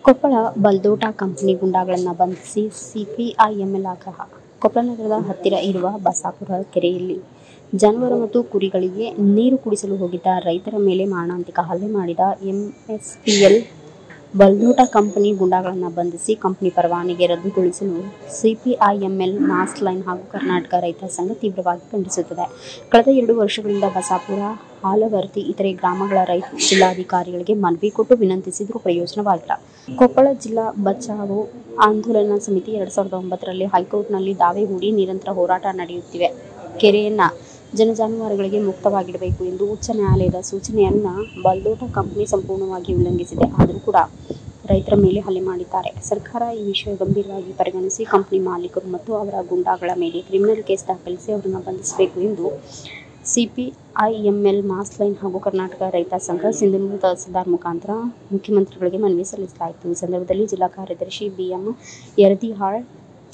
Koppal ಬಲ್ದೋಟ company ಗುಂಡಾಗಳನ್ನು ಬಂಧಿಸಿ CPIML ಆಗ್ರಹ. ಕೊಪ್ಪಳ ನಗರದ ಹತ್ತಿರ ಇರುವ ಬಸಾಪುರ ಕೆರೆಯಲ್ಲಿ ಜಾನುವಾರು ಮತ್ತು ಕುರಿಗಳಿಗೆ ನೀರು ಕುಡಿಸಲು ಹೋಗಿದ್ದ ರೈತರ ಮೇಲೆ ಮಾರಣಾಂತಿಕ ಹಲ್ಲೆ ಮಾಡಿದ ಎಂಎಸ್ಪಿಎಲ್ ಬಲ್ದೋಟ ಕಂಪನಿ ಗುಂಡಾಗಳನ್ನು ಬಂಧಿಸಿ ಕಂಪನಿ ಪರವಾನಗಿ ರದ್ದುಗೊಳಿಸಲು ಸಿಪಿಐಎಂಎಲ್ ಮಾಸ್ ಲೈನ್ ಹಾಗೂ ಕರ್ನಾಟಕ ರೈತ ಸಂಘ ತೀವ್ರವಾಗಿ ಖಂಡಿಸುತ್ತದೆ. ಕಳೆದ 2 ವರ್ಷಗಳಿಂದ ಬಸಾಪುರ, ಹಾಲವರ್ತಿ ಇತರೆ ಗ್ರಾಮಗಳ ರೈತರು ಜಿಲ್ಲಾಧಿಕಾರಿಗಳಿಗೆ ಮನವಿ ಕೊಟ್ಟು ವಿನಂತಿಸಿದರೂ ಪ್ರಯೋಜನವಾಗಿಲ್ಲ. ಕೊಪ್ಪಳ ಜಿಲ್ಲಾ ಬಚಾವೋ ಆಂದೋಲನ ಸಮಿತಿ 2009ರಲ್ಲಿ ಹೈಕೋರ್ಟ್ನಲ್ಲಿ ದಾವೆ ಹೂಡಿ ನಿರಂತರ ಹೋರಾಟ ನಡೆಯುತ್ತಿವೆ. ಕೆರೆಯನ್ನ ಜಾನುವಾರುಗಳಿಗೆ ಮುಕ್ತವಾಗಿಡಬೇಕು ಎಂದು ಉಚ್ಚ ನ್ಯಾಯಾಲಯದ ಸೂಚನೆಯನ್ನ ಬಲ್ದೋಟ ಕಂಪನಿ ಸಂಪೂರ್ಣವಾಗಿ ಉಲ್ಲಂಘಿಸಿದೆ. ಆದರೂ ಕೂಡ ರೈತರ ಮೇಲೆ ಹಲ್ಲೆ ಮಾಡಿದ್ದಾರೆ. ಸರ್ಕಾರ ಈ ವಿಷಯ ಗಂಭೀರವಾಗಿ ಪರಿಗಣಿಸಿ ಕಂಪನಿ ಮಾಲೀಕರು ಮತ್ತು ಅವರ ಗುಂಡಾಗಳ ಮೇಲೆ ಕ್ರಿಮಿನಲ್ ಕೇಸ್ ದಾಖಲಿಸಿ ಅವರನ್ನು ಬಂಧಿಸಬೇಕು ಎಂದು ಸಿಪಿಐಎಂಎಲ್ ಮಾಸ್ ಲೈನ್ ಹಾಗೂ ಕರ್ನಾಟಕ ರೈತ ಸಂಘ ಸಿಂಧನೂರು ತಹಸೀಲ್ದಾರ್ ಮುಖಾಂತರ ಮುಖ್ಯಮಂತ್ರಿಗಳಿಗೆ ಮನವಿ ಸಲ್ಲಿಸಲಾಯಿತು. ಈ ಸಂದರ್ಭದಲ್ಲಿ ಜಿಲ್ಲಾ ಕಾರ್ಯದರ್ಶಿ ಬಿಎಂ ಯರದಿಹಾಳ್,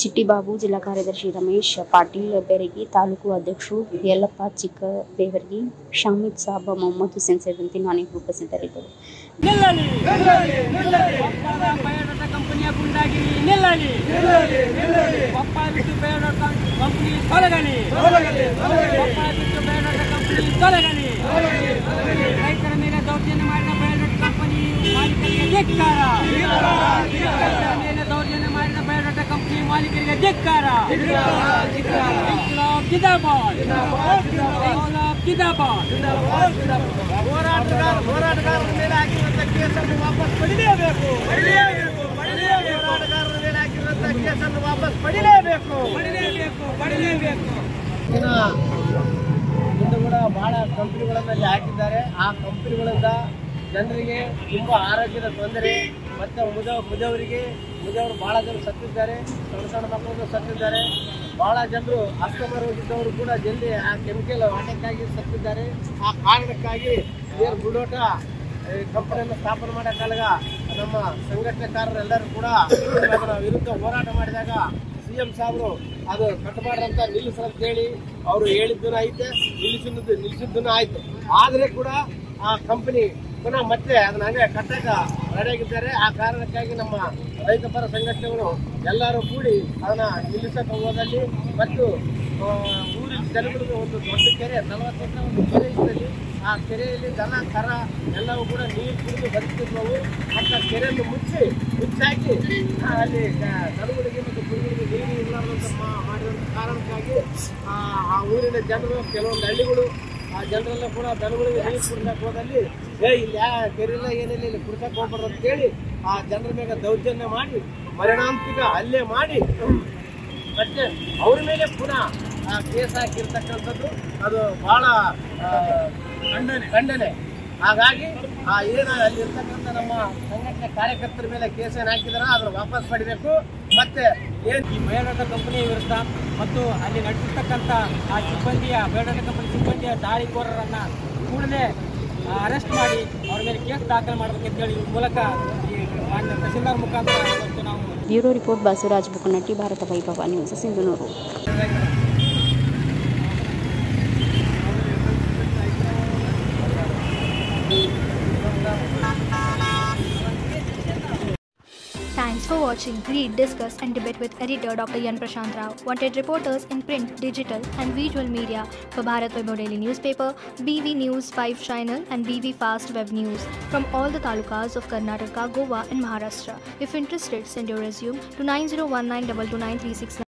ಚಿಟ್ಟಿಬಾಬು, ಜಿಲ್ಲಾ ಕಾರ್ಯದರ್ಶಿ ರಮೇಶ್ ಪಾಟೀಲ್ ಬೆರಗಿ, ತಾಲೂಕು ಅಧ್ಯಕ್ಷರು ಯಲ್ಲಪ್ಪ ಚಿಕ್ಕಬೇವರ್ಗಿ, ಶಾಮಿದ್ ಸಾಬ್, ಮೊಹಮ್ಮದ್ ಹುಸೇನ್ ಸೇರಿದಂತೆ ಇನ್ನೂ ಅನೇಕರು ಉಪಸ್ಥಿತರಿದ್ದರು. ರೈತರ ಮೇಲೆ ದೌರ್ಜನ್ಯ ಮಾಡಿದ ಬಯಲಟ್ ಕಂಪನಿ ಮಾಲೀಕರಿಗೆ ಧಿಕ್ಕಾರ. ರೈತರ ಮೇಲೆ ದೌರ್ಜನ್ಯ ಮಾಡಿದ ಬಯಲಟ್ ಕಂಪನಿ ಮಾಲೀಕರಿಗೆ ಧಿಕ್ಕಾರ. ಹೋರಾಟಗಾರರ ಮೇಲೆ ಹಾಕಿರುವಂತಹ ಕೇಸನ್ನು ವಾಪಸ್ ಪಡಿಲೇಬೇಕು. ಹೋರಾಟಗಾರರ ಮೇಲೆ ಹಾಕಿರುವಂತಹ ಕೇಸನ್ನು ವಾಪಸ್ ಪಡಿಲೇಬೇಕು. ಇಂದು ಕೂಡ ಬಹಳ ಕಂಪನಿಗಳಲ್ಲಿ ಹಾಕಿದ್ದಾರೆ. ಆ ಕಂಪನಿಗಳಿಂದ ಜನರಿಗೆ ತುಂಬ ಆರೋಗ್ಯದ ತೊಂದರೆ ಮತ್ತು ಮುದವರು ಬಹಳ ಜನ ಸತ್ತಿದ್ದಾರೆ. ಸಣ್ಣ ಮಕ್ಕಳು ಸತ್ತಿದ್ದಾರೆ. ಬಹಳ ಜನರು ಅಸ್ತಮ ರೋಗಿದ್ದವರು ಕೂಡ ಜಲ್ದಿ ಆ ಕೆಮಿಕಲ್ ಅಟ್ಯಾಕ್ಕಾಗಿ ಸತ್ತಿದ್ದಾರೆ. ಆ ಕಾರಣಕ್ಕಾಗಿ ಬುಡೋಟ ಕಂಪನಿಯನ್ನು ಸ್ಥಾಪನೆ ಮಾಡೋಕ್ಕಾಗ ನಮ್ಮ ಸಂಘಟನೆಕಾರರೆಲ್ಲರೂ ಕೂಡ ಅದರ ವಿರುದ್ಧ ಹೋರಾಟ ಮಾಡಿದಾಗ ಸಿಎಂ ಸಾಹೇಬರು ಅದು ಕಟ್ಟಬಾರ್ದಂತ ನಿಲ್ಲಿಸ್ರಂತ ಹೇಳಿ ಅವರು ಹೇಳಿದ್ದೂ ಐತೆ, ನಿಲ್ಲಿಸಿದ್ದೂ ಆಯ್ತು. ಆದರೆ ಕೂಡ ಆ ಕಂಪನಿ ಪುನಃ ಮತ್ತೆ ಅದನ್ನ ಹಂಗೆ ಕಟ್ಟಕ ರೆಡಿಯಾಗಿದ್ದಾರೆ. ಆ ಕಾರಣಕ್ಕಾಗಿ ನಮ್ಮ ರೈತ ಪರ ಸಂಘಟನೆಗಳು ಎಲ್ಲರೂ ಕೂಡಿ ಅದನ್ನ ನಿಲ್ಲಿಸಕ್ಕೆ ಹೋಗೋದಲ್ಲಿ ಮತ್ತು ಊರಿನ ಜನಗಳಿಗೆ ಒಂದು ದೊಡ್ಡ ಕೆರೆ 40 ಎಕರೆ ಒಂದು ಕೆರೆ ಇದ್ದಲ್ಲಿ ಆ ಕೆರೆಯಲ್ಲಿ ದನ ಕರ ಎಲ್ಲವೂ ಕೂಡ ನೀರು ಕುಡಿದು ಬದುಕಿದ್ವು. ಅಂತ ಕೆರೆಯನ್ನು ಮುಚ್ಚಾಕಿ ಅಲ್ಲಿ ದನಗಳಿಗೆ ಮತ್ತು ಕುರಿಗಳಿಗೆ ನೀರು ಇರಲಾರ್ದಂತ ಮಾಡಿರುವಂಥ ಕಾರಣಕ್ಕಾಗಿ ಆ ಊರಿನ ಜನರು ಕೆಲವೊಂದು ಹಳ್ಳಿಗಳು ಆ ಜನರೆಲ್ಲ ಕೂಡ ದನಗಳಿಗೆ ನೀರು ಕುಡಿಸಕ್ಕೆ ಹೋದಲ್ಲಿ ಇಲ್ಲಿ ಕೆರೆಲ್ಲ ಏನಿಲ್ಲ, ಇಲ್ಲಿ ಕುಡಿಸಕ್ಕೆ ಹೋಗ್ಬಾರ್ದು ಅಂತೇಳಿ ಆ ಜನರ ಮೇಲೆ ದೌರ್ಜನ್ಯ ಮಾಡಿ ಪರಿಣಾಂತಿಕ ಹಲ್ಲೆ ಮಾಡಿ ಮತ್ತೆ ಅವ್ರ ಮೇಲೆ ಪುನಃ ಕೇಸ್ ಹಾಕಿರ್ತಕ್ಕಂಥದ್ದು ಅದು ಬಹಳ ಖಂಡನೆ. ಹಾಗಾಗಿ ಏನು ಅಲ್ಲಿರ್ತಕ್ಕಂಥ ನಮ್ಮ ಸಂಘಟನೆ ಕಾರ್ಯಕರ್ತರ ಮೇಲೆ ಕೇಸನ್ನು ಹಾಕಿದಾರ ಅದನ್ನು ವಾಪಸ್ ಪಡಿಬೇಕು. ಮತ್ತೆ ಏನು ಈ ಬಯೋಡಾಟಾ ಕಂಪನಿ ವಿರುದ್ಧ ಮತ್ತು ಅಲ್ಲಿ ನಡೆಸಿರ್ತಕ್ಕಂಥ ಆ ಸಿಬ್ಬಂದಿಯ ಬಯೋಡಾಟಾ ಕಂಪನಿ ಸಿಬ್ಬಂದಿಯ ದಾಳಿಕೋರರನ್ನು ಕೂಡಲೇ ಅರೆಸ್ಟ್ ಮಾಡಿ ಅವ್ರ ಮೇಲೆ ಕೇಸ್ ದಾಖಲೆ ಮಾಡಬೇಕಂತೇಳಿ ಈ ಮೂಲಕ ಈ ಮಾನ್ಯ ತಹಸೀಲ್ದಾರ್ ಮುಖಾಂತರ ಇವತ್ತು ನಾವು ಬ್ಯೂರೋ ರಿಪೋರ್ಟ್ ಬಸವರಾಜ್ ಬುಕ್ಕನಟ್ಟಿ, ಭಾರತ ವೈಭವ news, Sindhanur. Thanks for watching. Read, discuss and debate with editor Dr. Yan Prashant Rao. Wanted reporters in print, digital and visual media for Bharat Vaibhav Daily Newspaper, BV News 5 Channel and BV Fast Web News from all the talukas of Karnataka, Goa and Maharashtra. If interested, send your resume to 9019229369.